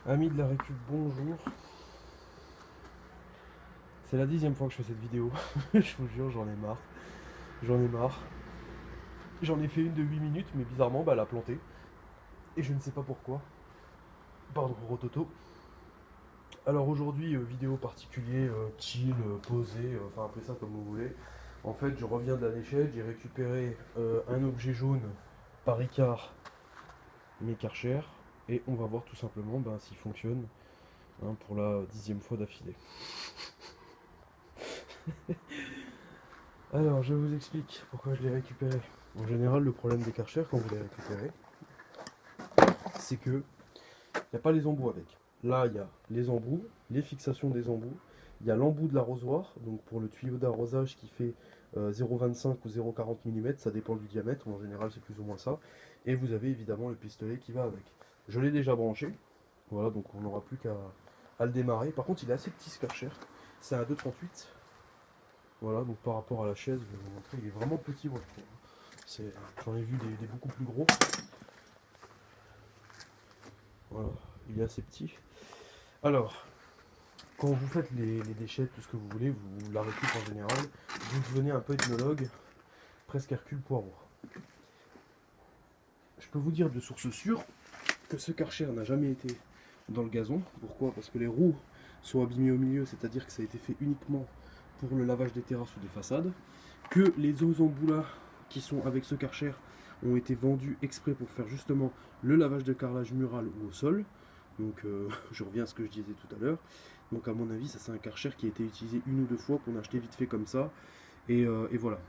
Amis de la récup, bonjour. C'est la 10e fois que je fais cette vidéo. Je vous jure, j'en ai marre. J'en ai marre. J'en ai fait une de 8 minutes, mais bizarrement, bah, elle a planté. Et je ne sais pas pourquoi. Pardon, Rototo. Alors aujourd'hui, vidéo particulier, chill, posé, enfin appelez ça comme vous voulez. En fait, je reviens de la déchette, j'ai récupéré un objet jaune par Ricard, mes Karcher, et on va voir tout simplement ben, s'il fonctionne hein, pour la 10e fois d'affilée. Alors, je vous explique pourquoi je l'ai récupéré. En général, le problème des Karcher, quand vous les récupérez, c'est que il n'y a pas les embouts avec. Là, il y a les embouts, les fixations des embouts, il y a l'embout de l'arrosoir, donc pour le tuyau d'arrosage qui fait 0,25 ou 0,40 mm, ça dépend du diamètre, mais en général c'est plus ou moins ça. Et vous avez évidemment le pistolet qui va avec. Je l'ai déjà branché, voilà, donc on n'aura plus qu'à le démarrer. Par contre, il est assez petit ce Karcher, c'est un 2,38. Voilà, donc par rapport à la chaise, je vais vous montrer, il est vraiment petit, moi je trouve. J'en ai vu des beaucoup plus gros. Voilà, il est assez petit. Alors, quand vous faites les déchettes, tout ce que vous voulez, vous la récup en général, vous devenez un peu ethnologue, presque Hercule Poirot. Je peux vous dire de source sûre que ce Karcher n'a jamais été dans le gazon. Pourquoi? Parce que les roues sont abîmées au milieu, c'est-à-dire que ça a été fait uniquement pour le lavage des terrasses ou des façades, que les deux embouts là qui sont avec ce Karcher ont été vendus exprès pour faire justement le lavage de carrelage mural ou au sol. Donc je reviens à ce que je disais tout à l'heure. Donc à mon avis, ça c'est un Karcher qui a été utilisé une ou deux fois, qu'on a acheté vite fait comme ça. Et voilà.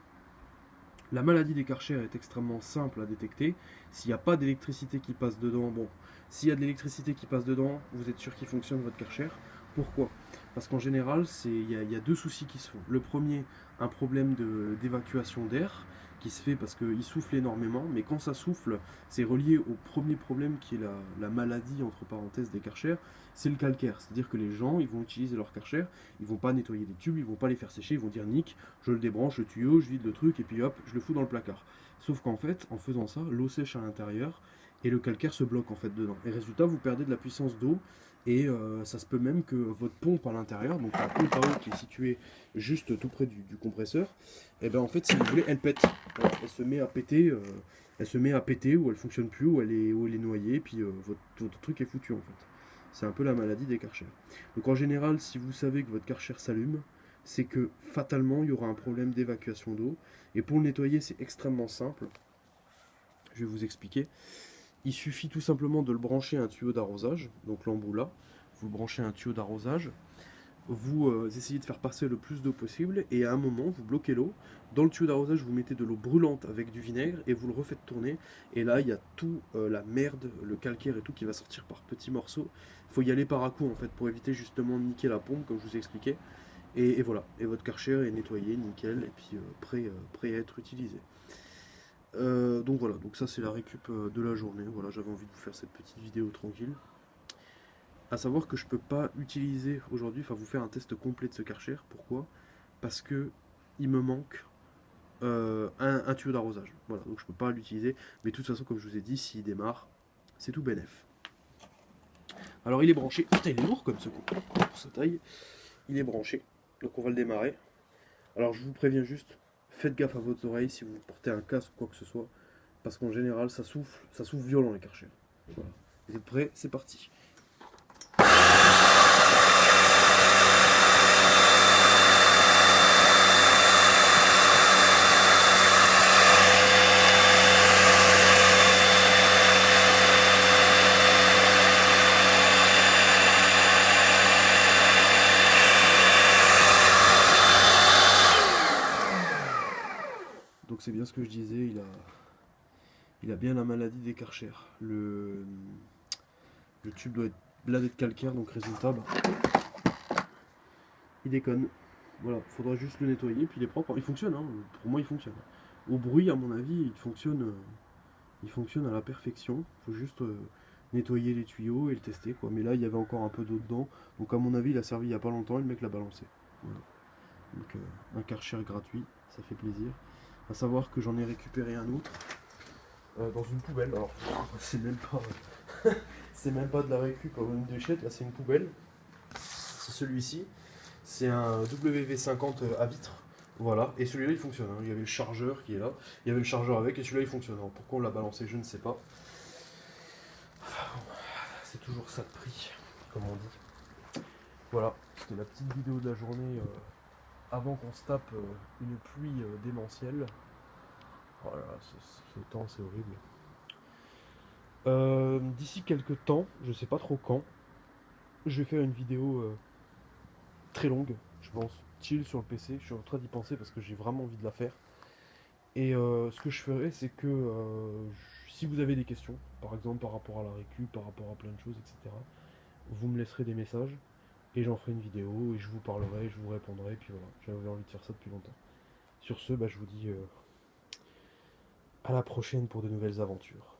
La maladie des Karcher est extrêmement simple à détecter. S'il n'y a pas d'électricité qui passe dedans, bon, s'il y a de l'électricité qui passe dedans, vous êtes sûr qu'il fonctionne votre Karcher. Pourquoi? Parce qu'en général, il y a deux soucis qui se font. Le premier, un problème d'évacuation d'air qui se fait parce qu'il souffle énormément, mais quand ça souffle, c'est relié au premier problème qui est la maladie, entre parenthèses, des Karcher, c'est le calcaire. C'est-à-dire que les gens, ils vont utiliser leur Karcher, ils vont pas nettoyer les tubes, ils vont pas les faire sécher, ils vont dire nique, je le débranche, le tuyau, je vide le truc, et puis hop, je le fous dans le placard. Sauf qu'en fait, en faisant ça, l'eau sèche à l'intérieur, et le calcaire se bloque en fait dedans. Et résultat, vous perdez de la puissance d'eau, et ça se peut même que votre pompe à l'intérieur, donc la pompe à eau qui est située juste tout près du compresseur, et ben en fait, si vous voulez, elle pète. Voilà, elle se met à péter, ou elle fonctionne plus, ou elle est noyée, puis votre truc est foutu en fait. C'est un peu la maladie des Karcher. Donc en général, si vous savez que votre Karcher s'allume, c'est que fatalement il y aura un problème d'évacuation d'eau. Et pour le nettoyer, c'est extrêmement simple. Je vais vous expliquer. Il suffit tout simplement de le brancher à un tuyau d'arrosage, donc l'embout là. Vous le branchez à un tuyau d'arrosage. Vous essayez de faire passer le plus d'eau possible et à un moment vous bloquez l'eau. Dans le tuyau d'arrosage vous mettez de l'eau brûlante avec du vinaigre et vous le refaites tourner et là il y a tout la merde, le calcaire et tout qui va sortir par petits morceaux. Il faut y aller par à coup en fait pour éviter justement de niquer la pompe comme je vous ai expliqué. Et voilà, et votre Karcher est nettoyé, nickel, et puis prêt à être utilisé. Donc voilà, donc ça c'est la récup de la journée. Voilà, j'avais envie de vous faire cette petite vidéo tranquille. À savoir que je peux pas utiliser aujourd'hui, enfin vous faire un test complet de ce Karcher. Pourquoi? Parce que il me manque un tuyau d'arrosage. Voilà, donc je peux pas l'utiliser. Mais de toute façon, comme je vous ai dit, s'il démarre, c'est tout bénef. Alors il est branché. Putain, il est lourd comme ce coup. Pour sa taille, il est branché. Donc on va le démarrer. Alors je vous préviens juste, faites gaffe à votre oreille si vous portez un casque ou quoi que ce soit. Parce qu'en général, ça souffle violent les Karcher. Voilà. Vous êtes prêts? C'est parti. Donc c'est bien ce que je disais, il a bien la maladie des Karcher. Le tube doit être blindé de calcaire, donc résultat, bah, il déconne. Voilà, faudra juste le nettoyer, puis il est propre. Il fonctionne, hein. Pour moi il fonctionne. Au bruit, à mon avis, il fonctionne à la perfection. Il faut juste nettoyer les tuyaux et le tester, quoi. Mais là, il y avait encore un peu d'eau dedans, donc à mon avis, il a servi il n'y a pas longtemps et le mec l'a balancé. Voilà. Donc un Karcher gratuit, ça fait plaisir. À savoir que j'en ai récupéré un autre dans une poubelle. Alors, c'est même pas, C'est même pas de la récup comme une déchette, là c'est une poubelle. C'est celui-ci. C'est un WV50 à vitre. Voilà, et celui-là il fonctionne. Hein. Il y avait le chargeur qui est là, il y avait le chargeur avec, et celui-là il fonctionne. Alors, pourquoi on l'a balancé, je ne sais pas. C'est toujours ça de prix, comme on dit. Voilà, c'était la petite vidéo de la journée avant qu'on se tape une pluie démentielle. Voilà, ce temps c'est horrible. D'ici quelques temps, je sais pas trop quand, je vais faire une vidéo très longue, je pense, chill sur le PC. Je suis en train d'y penser parce que j'ai vraiment envie de la faire. Et ce que je ferai, c'est que si vous avez des questions, par exemple par rapport à la récup, par rapport à plein de choses, etc., vous me laisserez des messages et j'en ferai une vidéo et je vous parlerai, je vous répondrai. Et puis voilà, j'avais envie de faire ça depuis longtemps. Sur ce, je vous dis à la prochaine pour de nouvelles aventures.